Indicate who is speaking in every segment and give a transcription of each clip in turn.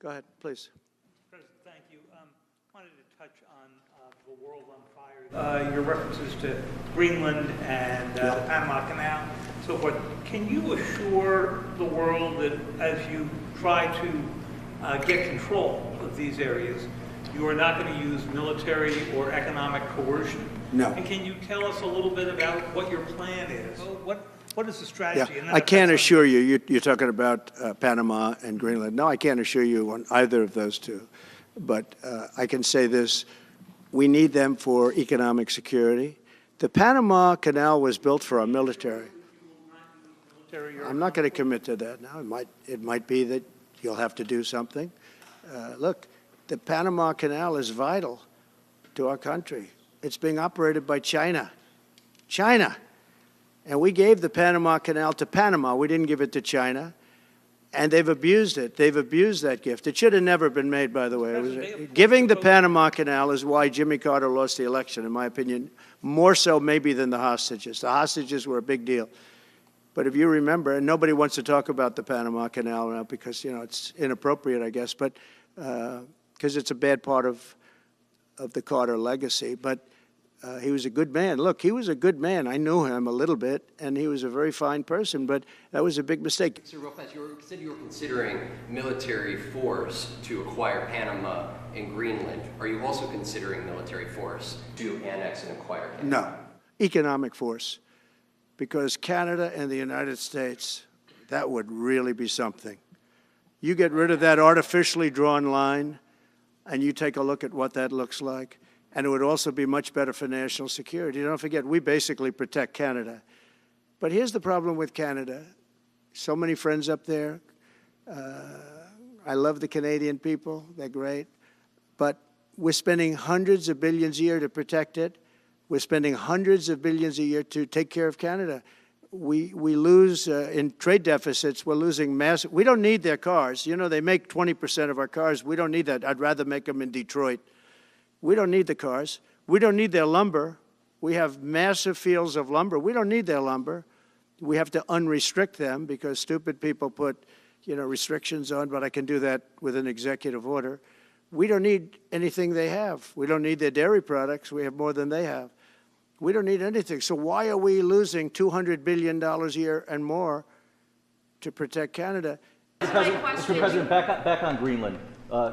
Speaker 1: Go ahead, please.
Speaker 2: President, thank you. Wanted to touch on the world on fire. Your references to Greenland and the Panama Canal, so forth. Can you assure the world that as you try to get control of these areas, you are not going to use military or economic coercion?
Speaker 1: No.
Speaker 2: And can you tell us a little bit about what your plan is? What is the strategy?
Speaker 1: Yeah, I can't assure you, you're talking about Panama and Greenland. No, I can't assure you on either of those two. But I can say this, we need them for economic security. The Panama Canal was built for our military. I'm not going to commit to that now. It might be that you'll have to do something. Look, the Panama Canal is vital to our country. It's being operated by China. China. And we gave the Panama Canal to Panama. We didn't give it to China. And they've abused it. They've abused that gift. It should have never been made, by the way. Giving the Panama Canal is why Jimmy Carter lost the election, in my opinion, more so maybe than the hostages. The hostages were a big deal. But if you remember, and nobody wants to talk about the Panama Canal now because, you know, it's inappropriate, I guess, but because it's a bad part of the Carter legacy. But he was a good man. Look, he was a good man. I knew him a little bit, and he was a very fine person, but that was a big mistake.
Speaker 3: So real fast, you said you were considering military force to acquire Panama and Greenland. Are you also considering military force to annex and acquire Canada?
Speaker 1: No, economic force. Because Canada and the United States, that would really be something. You get rid of that artificially drawn line, and you take a look at what that looks like. And it would also be much better for national security. Don't forget, we basically protect Canada. But here's the problem with Canada. So many friends up there. I love the Canadian people. They're great. But we're spending hundreds of billions a year to protect it. We're spending hundreds of billions a year to take care of Canada. We lose in trade deficits. We're losing massive. We don't need their cars. You know, they make 20% of our cars. We don't need that. I'd rather make them in Detroit. We don't need the cars. We don't need their lumber. We have massive fields of lumber. We don't need their lumber. We have to unrestrict them because stupid people put, you know, restrictions on, but I can do that with an executive order. We don't need anything they have. We don't need their dairy products. We have more than they have. We don't need anything. So why are we losing $200 billion a year and more to protect Canada?
Speaker 4: Mr. President, back on Greenland.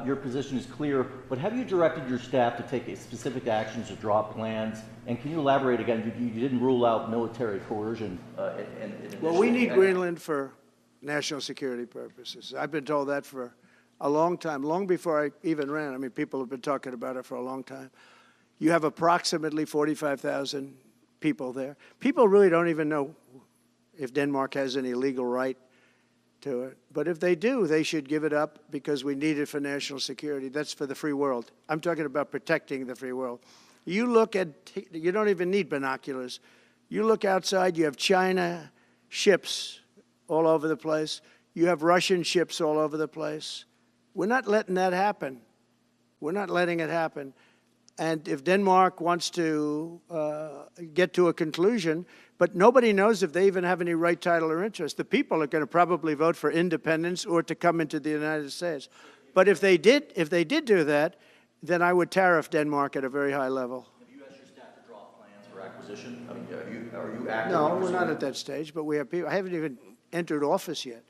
Speaker 4: Your position is clear, but have you directed your staff to take specific actions to draw plans? And can you elaborate again? You didn't rule out military coercion.
Speaker 1: Well, we need Greenland for national security purposes. I've been told that for a long time, long before I even ran. I mean, people have been talking about it for a long time. You have approximately 45,000 people there. People really don't even know if Denmark has any legal right to it. But if they do, they should give it up because we need it for national security. That's for the free world. I'm talking about protecting the free world. You look at, you don't even need binoculars. You look outside, you have China ships all over the place. You have Russian ships all over the place. We're not letting that happen. We're not letting it happen. And if Denmark wants to get to a conclusion, but nobody knows if they even have any right, title, or interest. The people are going to probably vote for independence or to come into the United States. But if they did do that, then I would tariff Denmark at a very high level.
Speaker 4: Have you asked your staff to draw plans for acquisition? I mean, are you actively
Speaker 1: No, we're not at that stage, but we have people. I haven't even entered office yet.